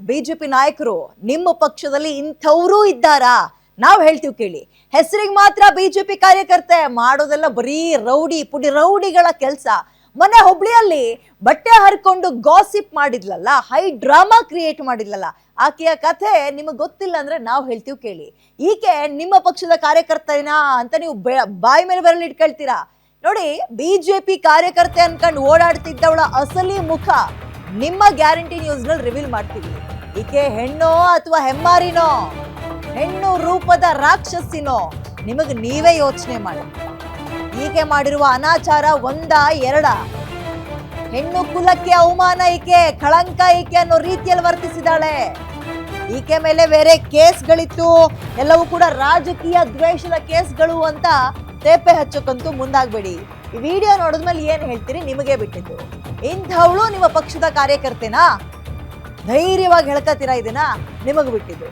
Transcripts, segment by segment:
BJP ನಾಯಕರು ನಿಮ್ಮ ಪಕ್ಷದಲ್ಲಿ ಇಂಥವರು ಇದ್ದಾರಾ? ನಾವು ಹೇಳ್ತೀವಿ ಕೇಳಿ. ಹೆಸರಿಗೆ ಮಾತ್ರ ಬಿಜೆಪಿ ಕಾರ್ಯಕರ್ತೆ, ಮಾಡೋದೆಲ್ಲ ಬರೀ ರೌಡಿ ಪುಡಿ ರೌಡಿಗಳ ಕೆಲಸ. ಮೊನ್ನೆ ಹುಬ್ಳಿಯಲ್ಲಿ ಬಟ್ಟೆ ಹರ್ಕೊಂಡು ಗಾಸಿಪ್ ಮಾಡಿದ್ಲಲ್ಲ, ಹೈ ಡ್ರಾಮಾ ಕ್ರಿಯೇಟ್ ಮಾಡಿದ್ಲಲ್ಲ, ಆಕೆಯ ಕಥೆ ನಿಮಗೆ ಗೊತ್ತಿಲ್ಲ ಅಂದ್ರೆ ನಾವು ಹೇಳ್ತೀವಿ ಕೇಳಿ. ಈಕೆ ನಿಮ್ಮ ಪಕ್ಷದ ಕಾರ್ಯಕರ್ತೇನಾ ಅಂತ ನೀವು ಬಾಯಿ ಮೇಲೆ ಬೆರಳು ಇಟ್ಕೊಳ್ತೀರಾ. ನೋಡಿ, ಬಿಜೆಪಿ ಕಾರ್ಯಕರ್ತೆ ಅನ್ಕೊಂಡು ಓಡಾಡ್ತಿದ್ದವಳ ಅಸಲಿ ಮುಖ ನಿಮ್ಮ ಗ್ಯಾರಂಟಿ ನ್ಯೂಸ್ ನಲ್ಲಿ ರಿವೀಲ್ ಮಾಡ್ತೀವಿ. ಈಕೆ ಹೆಣ್ಣೋ ಅಥವಾ ಹೆಮ್ಮಾರಿನೋ, ಹೆಣ್ಣು ರೂಪದ ರಾಕ್ಷಸಿನೋ, ನಿಮಗೆ ನೀವೇ ಯೋಚನೆ ಮಾಡಿ. ಈಕೆ ಮಾಡಿರುವ ಅನಾಚಾರ ಒಂದ ಎರಡ? ಹೆಣ್ಣು ಕುಲಕ್ಕೆ ಅವಮಾನ ಈಕೆ, ಕಳಂಕ ಈಕೆ ಅನ್ನೋ ರೀತಿಯಲ್ಲಿ ವರ್ತಿಸಿದಾಳೆ. ಈಕೆ ಮೇಲೆ ಬೇರೆ ಕೇಸ್ಗಳಿತ್ತು, ಎಲ್ಲವೂ ಕೂಡ ರಾಜಕೀಯ ದ್ವೇಷದ ಕೇಸ್ಗಳು ಅಂತ ತೇಪೆ ಹಚ್ಚಕ್ಕಂತೂ ಮುಂದಾಗ್ಬೇಡಿ. ಈ ವಿಡಿಯೋ ನೋಡಿದ್ಮೇಲೆ ಏನ್ ಹೇಳ್ತೀರಿ ನಿಮಗೆ ಬಿಟ್ಟಿದ್ದು. ಇಂಥವಳು ನಿಮ್ಮ ಪಕ್ಷದ ಕಾರ್ಯಕರ್ತೆನಾ? ಧೈರ್ಯವಾಗಿ ಹೇಳ್ಕತ್ತೀರಾ ಇದನ್ನ? ನಿಮಗೆ ಬಿಟ್ಟಿದ್ದು.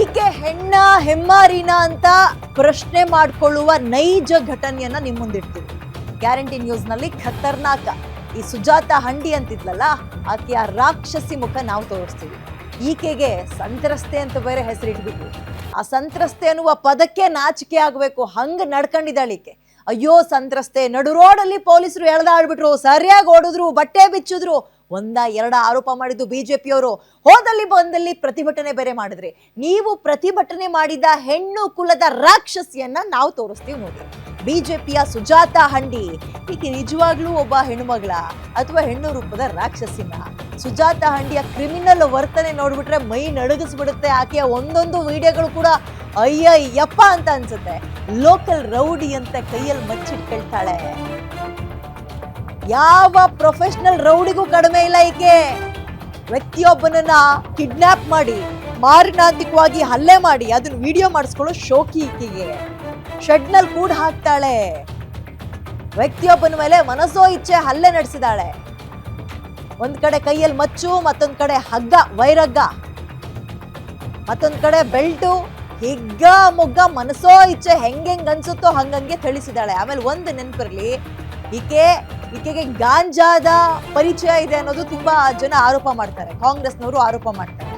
ಈಕೆ ಹೆಣ್ಣ ಹೆಮ್ಮಾರಿನ ಅಂತ ಪ್ರಶ್ನೆ ಮಾಡ್ಕೊಳ್ಳುವ ನೈಜ ಘಟನೆಯನ್ನ ನಿಮ್ಮ ಮುಂದಿಡ್ತೀವಿ. ಗ್ಯಾರಂಟಿ ನ್ಯೂಸ್ ನಲ್ಲಿ ಖತರ್ನಾಕ ಈ ಸುಜಾತ ಹಂಡಿ ಅಂತಿದ್ಲಲ್ಲ, ಆಕೆಯ ರಾಕ್ಷಸಿ ಮುಖ ನಾವು ತೋರಿಸ್ತೀವಿ. ಈಕೆಗೆ ಸಂತ್ರಸ್ತೆ ಅಂತ ಬೇರೆ ಹೆಸರಿಟ್ಬಿಟ್ವಿ. ಆ ಸಂತ್ರಸ್ತೆ ಅನ್ನುವ ಪದಕ್ಕೆ ನಾಚಿಕೆ ಆಗ್ಬೇಕು, ಹಂಗ ನಡ್ಕೊಂಡಿದ್ದಾಳೆ ಈಕೆ. ಅಯ್ಯೋ ಸಂತ್ರಸ್ತೆ, ನಡು ರೋಡಲ್ಲಿ ಪೊಲೀಸರು ಎಳೆದಾಡ್ಬಿಟ್ರು, ಸರಿಯಾಗಿ ಓಡಿದ್ರು, ಬಟ್ಟೆ ಬಿಚ್ಚಿದ್ರು, ಒಂದ ಎರಡ ಆರೋಪ ಮಾಡಿದ್ದು ಬಿಜೆಪಿಯವರು. ಹೋದಲ್ಲಿ ಬಂದಲ್ಲಿ ಪ್ರತಿಭಟನೆ ಬೇರೆ ಮಾಡಿದ್ರಿ. ನೀವು ಪ್ರತಿಭಟನೆ ಮಾಡಿದ ಹೆಣ್ಣು ಕುಲದ ರಾಕ್ಷಸಿಯನ್ನ ನಾವು ತೋರಿಸ್ತೀವಿ ನೋಡಿ. ಬಿಜೆಪಿಯ ಸುಜಾತ ಹಂಡಿ ಈಕೆ ನಿಜವಾಗ್ಲೂ ಒಬ್ಬ ಹೆಣ್ಣುಮಗಳ ಅಥವಾ ಹೆಣ್ಣು ರೂಪದ ರಾಕ್ಷಸಿನ? ಸುಜಾತ ಹಂಡಿಯ ಕ್ರಿಮಿನಲ್ ವರ್ತನೆ ನೋಡ್ಬಿಟ್ರೆ ಮೈ ನಡುಗಿಸ್ಬಿಡುತ್ತೆ. ಆಕೆಯ ಒಂದೊಂದು ವಿಡಿಯೋಗಳು ಕೂಡ ಅಯ್ಯಯ್ಯಪ್ಪ ಅಂತ ಅನ್ಸುತ್ತೆ. ಲೋಕಲ್ ರೌಡಿ ಅಂತ ಕೈಯಲ್ಲಿ ಮಚ್ಚಿಟ್ಕೊಳ್ತಾಳೆ. ಯಾವ ಪ್ರೊಫೆಷನಲ್ ರೌಡಿಗೂ ಕಡಿಮೆ ಇಲ್ಲ ಈಕೆ. ವ್ಯಕ್ತಿಯೊಬ್ಬನನ್ನ ಕಿಡ್ನಾಪ್ ಮಾಡಿ ಮಾರಣಾಂತಿಕವಾಗಿ ಹಲ್ಲೆ ಮಾಡಿ ಅದನ್ನ ವಿಡಿಯೋ ಮಾಡಿಸ್ಕೊಳ್ಳೋ ಶೋಕಿ ಈಕೆಗೆ. ಶೆಡ್ನಲ್ಲಿ ಕೂಡ ಹಾಕ್ತಾಳೆ. ವ್ಯಕ್ತಿಯೊಬ್ಬನ ಮೇಲೆ ಮನಸೋ ಇಚ್ಛೆ ಹಲ್ಲೆ ನಡೆಸಿದಾಳೆ. ಒಂದ್ ಕಡೆ ಕೈಯಲ್ಲಿ ಮಚ್ಚು, ಮತ್ತೊಂದ್ ಕಡೆ ಹಗ್ಗ, ವೈರಗ್ಗ, ಮತ್ತೊಂದ್ ಕಡೆ ಬೆಲ್ಟು, ಹಿಗ್ಗ ಮುಗ್ಗ ಮನಸೋ ಇಚ್ಛೆ ಹೆಂಗೆಂಗ್ ಅನ್ಸುತ್ತೋ ಹಂಗಂಗೆ ಥಳಿಸಿದಾಳೆ. ಆಮೇಲೆ ಒಂದು ನೆನಪಿರ್ಲಿ, ಈಕೆಗೆ ಗಾಂಜಾದ ಪರಿಚಯ ಇದೆ ಅನ್ನೋದು ತುಂಬಾ ಜನ ಆರೋಪ ಮಾಡ್ತಾರೆ. ಕಾಂಗ್ರೆಸ್ನವರು ಆರೋಪ ಮಾಡ್ತಾರೆ.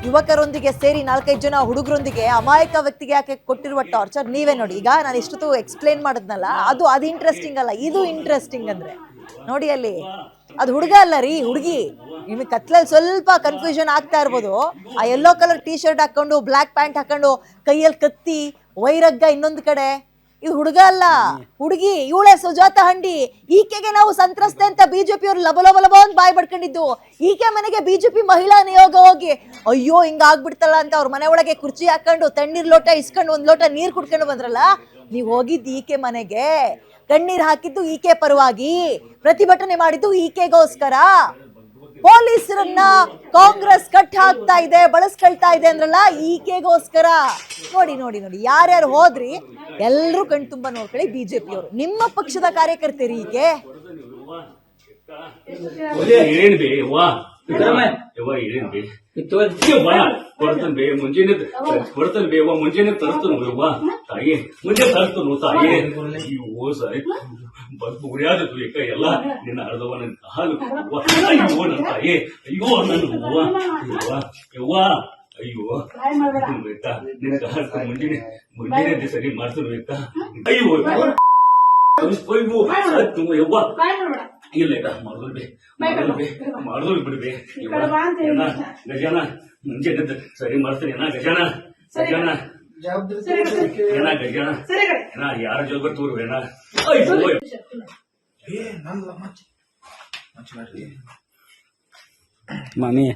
ಯುವಕರೊಂದಿಗೆ ಸೇರಿ 4-5 ಜನ ಹುಡುಗರೊಂದಿಗೆ ಅಮಾಯಕ ವ್ಯಕ್ತಿಗೆ ಯಾಕೆ ಕೊಟ್ಟಿರುವ ಟಾರ್ಚರ್ ನೀವೇ ನೋಡಿ. ಈಗ ನಾನು ಇಷ್ಟೊತ್ತು ಎಕ್ಸ್ಪ್ಲೇನ್ ಮಾಡಿದ್ನಲ್ಲ, ಅದು ಇಂಟ್ರೆಸ್ಟಿಂಗ್ ಅಲ್ಲ, ಇದು ಇಂಟ್ರೆಸ್ಟಿಂಗ್. ಅಂದ್ರೆ ನೋಡಿ, ಅಲ್ಲಿ ಅದು ಹುಡುಗ ಅಲ್ಲ ರೀ, ಹುಡುಗಿ. ನಿಮಗೆ ಕತ್ಲಲ್ಲಿ ಸ್ವಲ್ಪ ಕನ್ಫ್ಯೂಷನ್ ಆಗ್ತಾ ಇರ್ಬೋದು. ಆ ಯೆಲ್ಲೋ ಕಲರ್ ಟೀ ಶರ್ಟ್ ಹಾಕೊಂಡು, ಬ್ಲ್ಯಾಕ್ ಪ್ಯಾಂಟ್ ಹಾಕೊಂಡು, ಕೈಯಲ್ಲಿ ಕತ್ತಿ, ವೈರಗ್ಗ ಇನ್ನೊಂದು ಕಡೆ, ಇದು ಹುಡುಗ ಅಲ್ಲ, ಹುಡುಗಿ. ಇವಳೆ ಸುಜಾತ ಹಂಡಿ. ಈಕೆಗೆ ನಾವು ಸಂತ್ರಸ್ತೆ ಅಂತ ಬಿಜೆಪಿ ಅವ್ರು ಲಬ ಅಂತ ಬಾಯ್ ಬಡ್ಕೊಂಡಿದ್ದು. ಈಕೆ ಮನೆಗೆ ಬಿಜೆಪಿ ಮಹಿಳಾ ನಿಯೋಗ ಹೋಗಿ ಅಯ್ಯೋ ಹಿಂಗಾಗ್ಬಿಡ್ತಲ್ಲ ಅಂತ ಅವ್ರ ಮನೆ ಒಳಗೆ ಕುರ್ಚಿ ಹಾಕೊಂಡು ತಣ್ಣೀರ್ ಲೋಟ ಇಸ್ಕೊಂಡು 1 ಲೋಟ ನೀರ್ ಕುಡ್ಕೊಂಡು ಬಂದ್ರಲ್ಲ. ನೀವು ಹೋಗಿದ್ದು ಈಕೆ ಮನೆಗೆ, ಕಣ್ಣೀರ್ ಹಾಕಿದ್ದು ಈಕೆ ಪರವಾಗಿ, ಪ್ರತಿಭಟನೆ ಮಾಡಿದ್ದು ಈಕೆಗೋಸ್ಕರ. ಪೊಲೀಸರನ್ನ ಕಾಂಗ್ರೆಸ್ ಕಟ್ ಹಾಕ್ತಾ ಇದೆ, ಬಳಸ್ಕೊಳ್ತಾ ಇದೆ ಅಂದ್ರಲ್ಲ, ಈಕೆಗೋಸ್ಕರ. ನೋಡಿ ನೋಡಿ ನೋಡಿ, ಯಾರ್ಯಾರು ಹೋದ್ರಿ ಎಲ್ರೂ ಕಣ್ ತುಂಬಾ ನೋಡ್ಕೊಳ್ಳಿ. ಬಿಜೆಪಿಯವರು ನಿಮ್ಮ ಪಕ್ಷದ ಕಾರ್ಯಕರ್ತರಿ ಈಕೆ. ಮುಂಜಾನೆ ತರ್ತು ತಾಯಿ, ಮುಂಜಾನೆ ತರ್ತು ತಾಯಿ. ಉರಿಯಾದದು ಏಕ ಎಲ್ಲ ನಿನ್ನ ಅರ್ಧವ ನನ್ನ ಹಾಲು. ಅಯ್ಯೋ ನನ್ನ ತಾಯಿ, ಅಯ್ಯೋ ನನ್ನ ಹೂವ, ಯವ್ವ ಅಯ್ಯೋ ಬೇಕಾ ನಿನ್ನ ಹಾಲು ಮುಂಜಾನೆ ಸರಿ ಮಾಡ್ತಾನೆ ಬೇಕಾ. ಅಯ್ಯೋ ಯವ್ವ ಇಲ್ಲ ಈಗ ಮಾಡಿದ್ವಿ ಬಿಡ್ಬೇ. ಗಜಾನ ಮುಂಜಾನೆ ಸರಿ ಮಾಡ್ತೀನಿ ಗಜಾನ ಗಜಾನ ಏನ ಗಜಾನ ಏನ ಯಾರ ಜೋಗ ತೋರ್ವೇನ. ಮಾಮಿ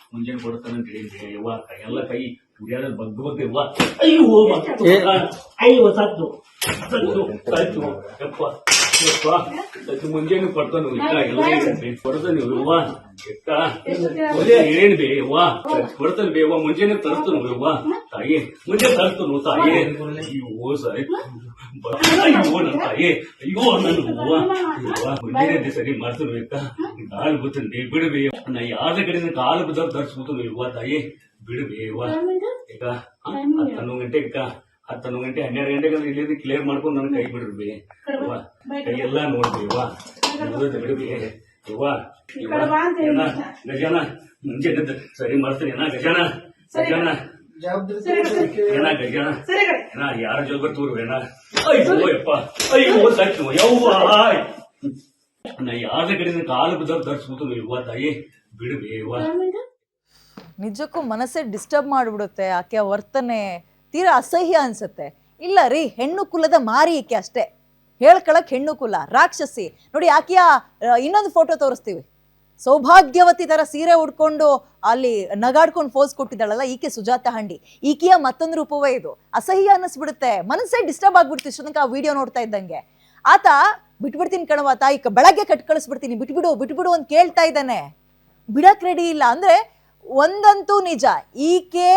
ಮುಂಜಾನೆ ಕೊಡ್ತಾನಂತ ಹೇಳಿದ್ರಿ ಯವ್ವ. ಎಲ್ಲ ಕೈ ಕುಡಿಯಾದ ಬಗ್ಗ ಯವ್ವ. ಅಯ್ಯೋ ಅಯ್ಯೋ ಸತ್ತು ಸತ್ತು ಸತ್ತು ಯಪ್ಪ. ಮುಂಜಾನೆ ಕೊಡ್ತಾನು ಎಲ್ಲ ಕೊಡ್ತಾನೆ ಯವ್ವ ಏನ್ ಬೇ ಯವ್ವ ಕೊಡ್ತಾನೆ ಬೇ ಯವ್ವ ಮುಂಜಾನೆ ತರ್ತಾನು ಯವ್ವ ತಾಯಿ ಮುಂಜಾನೆ ತರ್ತಾನು ತಾಯಿ ಅಯ್ಯೋ ಸಾರಿ ಅಯ್ಯೋ ನನ್ನ ತಾಯಿ ಅಯ್ಯೋ ನನ್ನ ಹೂವ ಯವ್ವ ಮುಂಜಾನೆ ಸರಿ ಮಾಡ್ತಾನು ಬೇಕಾ ಕಾಲು ಗೊತ್ತಂడి ಬಿಡಬೇ ನಾ ಯಾರ ಕಡೆ ಕಾಲು ಬಿದ್ದವ್ರು ತರ್ಸ್ಬಿಡ್ತಾನು ಯವ್ವ ತಾಯಿ ಬಿಡಬೇ ಯವ್ವ ಈಗ 11 ಗಂಟೆಗೆ 12 ಗಂಟೆಗೆ ಇಲ್ಲಿ ಕ್ಲಿಯರ್ ಮಾಡ್ಕೊಂಡು ನನ್ನ ಕೈ ಬಿಡ್ರಿ ಕೈ ಎಲ್ಲಾ ನೋಡ್ರಿ ಬಿಡ್ಬಿ ಯವ್ವ ಗಜಾನ ಮುಂಜೆ ಸರಿ ಮಾಡ್ತೀನಿ ಗಜಾನ ಗಜಾನ ಗಜಾನ ಯಾರ ಜೋಗ ತೂರ್ವೇನ ಅಯ್ಯೋ ಯಪ್ಪ ಅಯ್ಯೋ ಸತ್ತು ಯವ್ವ ನಾ ಯಾರ ಕಡೆ ಕಾಲು ಬಿದ್ದವ್ರು ತರ್ಸ್ಬಿಡ್ತಾನು ಯವ್ವ ತಾಯಿ ಬಿಡ್ಬಿ ಯವ್ವ ನಿಜಕ್ಕೂ ಮನಸ್ಸೇ ಡಿಸ್ಟರ್ಬ್ ಮಾಡಿಬಿಡುತ್ತೆ. ಆಕೆ ವರ್ತನೆ ತೀರಾ ಅಸಹ್ಯ ಅನ್ಸುತ್ತೆ. ಇಲ್ಲ ರೀ, ಹೆಣ್ಣು ಕುಲದ ಮಾರಿ ಈಕೆ ಅಷ್ಟೇ, ಹೇಳ್ಕೊಳಕ್ ಹೆಣ್ಣು ಕುಲ ರಾಕ್ಷಸಿ. ನೋಡಿ ಆಕೆಯ ಇನ್ನೊಂದು ಫೋಟೋ ತೋರಿಸ್ತೀವಿ. ಸೌಭಾಗ್ಯವತಿ ತರ ಸೀರೆ ಉಡ್ಕೊಂಡು ಅಲ್ಲಿ ನಗಾಡ್ಕೊಂಡು ಫೋಸ್ ಕೊಟ್ಟಿದ್ದಾಳಲ್ಲ ಈಕೆ ಸುಜಾತ ಹಂಡಿ. ಈಕೆಯ ಮತ್ತೊಂದು ರೂಪವೇ ಇದು. ಅಸಹ್ಯ ಅನ್ನಿಸ್ಬಿಡುತ್ತೆ, ಮನಸ್ಸೇ ಡಿಸ್ಟರ್ಬ್ ಆಗ್ಬಿಡ್ತು ಇಷ್ಟೊಂದು ಆ ವಿಡಿಯೋ ನೋಡ್ತಾ ಇದ್ದಂಗೆ. ಆತ ಬಿಟ್ಬಿಡ್ತೀನಿ ಕಣವ ತಾಯಿ, ಬೆಳಗ್ಗೆ ಕಟ್ ಕಳಿಸ್ಬಿಡ್ತೀನಿ, ಬಿಟ್ಬಿಡು ಅಂತ ಕೇಳ್ತಾ ಇದ್ದಾನೆ. ಬಿಡಕ್ ರೆಡಿ ಇಲ್ಲ. ಅಂದ್ರೆ ಒಂದಂತೂ ನಿಜ, ಈಕೆ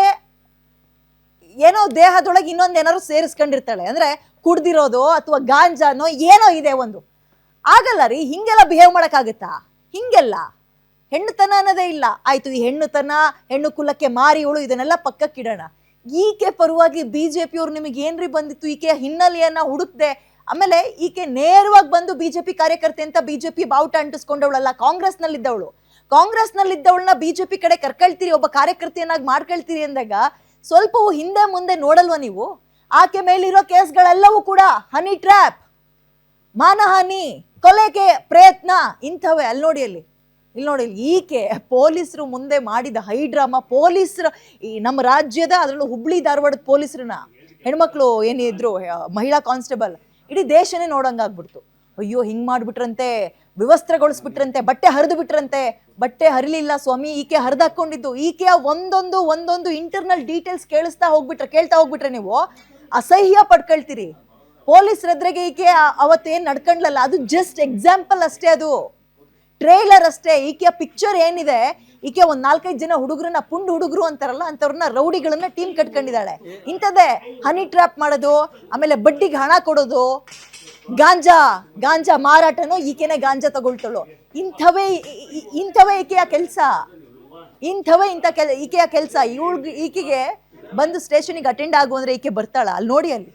ಏನೋ ದೇಹದೊಳಗೆ ಇನ್ನೊಂದೇನಾದ್ರು ಸೇರಿಸ್ಕೊಂಡಿರ್ತಾಳೆ. ಅಂದ್ರೆ ಕುಡ್ದಿರೋದು ಅಥವಾ ಗಾಂಜಾನೋ ಏನೋ ಇದೆ ಒಂದು. ಆಗಲ್ಲ ರೀ, ಹಿಂಗೆಲ್ಲ ಬಿಹೇವ್ ಮಾಡಕ್ಕಾಗತ್ತಾ? ಹಿಂಗೆಲ್ಲ ಹೆಣ್ಣುತನ ಅನ್ನೋದೇ ಇಲ್ಲ. ಆಯ್ತು, ಈ ಹೆಣ್ಣುತನ, ಹೆಣ್ಣು ಕುಲಕ್ಕೆ ಮಾರಿಯೋಳು, ಇದನ್ನೆಲ್ಲ ಪಕ್ಕಕ್ಕಿಡೋಣ. ಈಕೆ ಪರವಾಗಿ ಬಿಜೆಪಿಯವ್ರು ನಿಮಗೆ ಏನ್ರಿ ಬಂದಿತ್ತು? ಈಕೆಯ ಹಿನ್ನೆಲೆಯನ್ನ ಹುಡುಕ್ದೆ ಆಮೇಲೆ ಈಕೆ ನೇರವಾಗಿ ಬಂದು ಬಿಜೆಪಿ ಕಾರ್ಯಕರ್ತೆ ಅಂತ ಬಿಜೆಪಿ ಬಾವುಟ ಅಂಟಿಸ್ಕೊಂಡವಳಲ್ಲ, ಕಾಂಗ್ರೆಸ್ನಲ್ಲಿದ್ದವಳನ್ನ ಬಿಜೆಪಿ ಕಡೆ ಕರ್ಕೊಳ್ತೀರಿ, ಒಬ್ಬ ಕಾರ್ಯಕರ್ತೆಯನ್ನಾಗಿ ಮಾಡ್ಕೊಳ್ತೀರಿ ಅಂದಾಗ ಸ್ವಲ್ಪವೂ ಹಿಂದೆ ಮುಂದೆ ನೋಡಲ್ವ ನೀವು? ಆಕೆ ಮೇಲಿರೋ ಕೇಸ್ಗಳೆಲ್ಲವೂ ಕೂಡ ಹನಿ ಟ್ರ್ಯಾಪ್, ಮಾನಹಾನಿ, ಕೊಲೆಗೆ ಪ್ರಯತ್ನ, ಇಂಥವೇ. ಇಲ್ಲಿ ನೋಡಿ ಈಕೆ ಪೊಲೀಸರು ಮುಂದೆ ಮಾಡಿದ ಹೈಡ್ರಾಮಾ. ಪೊಲೀಸರು ಈ ನಮ್ಮ ರಾಜ್ಯದ, ಅದರಲ್ಲೂ ಹುಬ್ಳಿ ಧಾರವಾಡದ ಪೊಲೀಸರನ್ನ, ಹೆಣ್ಮಕ್ಳು ಏನಿದ್ರು ಮಹಿಳಾ ಕಾನ್ಸ್ಟೇಬಲ್, ಇಡೀ ದೇಶನೇ ನೋಡಂಗಾಗ್ಬಿಡ್ತು. ಅಯ್ಯೋ ಹಿಂಗ್ ಮಾಡ್ಬಿಟ್ರಂತೆ, ವಿವಸ್ತ್ರಗೊಳಿಸ್ಬಿಟ್ರಂತೆ, ಬಟ್ಟೆ ಹರಿದು ಬಿಟ್ರಂತೆ. ಬಟ್ಟೆ ಹರಿಲಿಲ್ಲ ಸ್ವಾಮಿ, ಈಕೆ ಹರಿದಾಕೊಂಡಿದ್ದು. ಈಕೆಯ ಒಂದೊಂದು ಇಂಟರ್ನಲ್ ಡೀಟೇಲ್ಸ್ ಕೇಳ್ತಾ ಹೋಗ್ಬಿಟ್ರೆ ನೀವು ಅಸಹ್ಯ ಪಡ್ಕೊಳ್ತೀರಿ. ಪೊಲೀಸರೆದ್ರೆಗೆ ಈಕೆ ಅವತ್ತೇನ್ ನಡ್ಕೊಂಡ್ಲಲ್ಲ, ಅದು ಜಸ್ಟ್ ಎಕ್ಸಾಂಪಲ್ ಅಷ್ಟೇ, ಅದು ಟ್ರೇಲರ್ ಅಷ್ಟೇ. ಈಕೆಯ ಪಿಕ್ಚರ್ ಏನಿದೆ, ಈಕೆ ಒಂದ್ 4-5 ಜನ ಹುಡುಗರನ್ನ, ಪುಂಡ್ ಹುಡುಗರು ಅಂತಾರಲ್ಲ, ಅಂತವ್ರನ್ನ ರೌಡಿಗಳನ್ನ ಟೀಮ್ ಕಟ್ಕೊಂಡಿದ್ದಾಳೆ. ಇಂಥದ್ದೇ ಹನಿ ಟ್ರ್ಯಾಪ್ ಮಾಡೋದು, ಆಮೇಲೆ ಬಡ್ಡಿಗೆ ಹಣ ಕೊಡೋದು, ಗಾಂಜಾ ಮಾರಾಟನೋ, ಈಕೆನೆ ಗಾಂಜಾ ತಗೊಳ್ತಳು. ಇಂಥವೇ ಈಕೆಯ ಕೆಲಸ, ಈಕೆಯ ಕೆಲಸ. ಈಕೆಗೆ ಬಂದು ಸ್ಟೇಷನ್ಗೆ ಅಟೆಂಡ್ ಆಗು ಅಂದ್ರೆ ಈಕೆ ಬರ್ತಾಳ? ಅಲ್ಲಿ ನೋಡಿ, ಅಲ್ಲಿ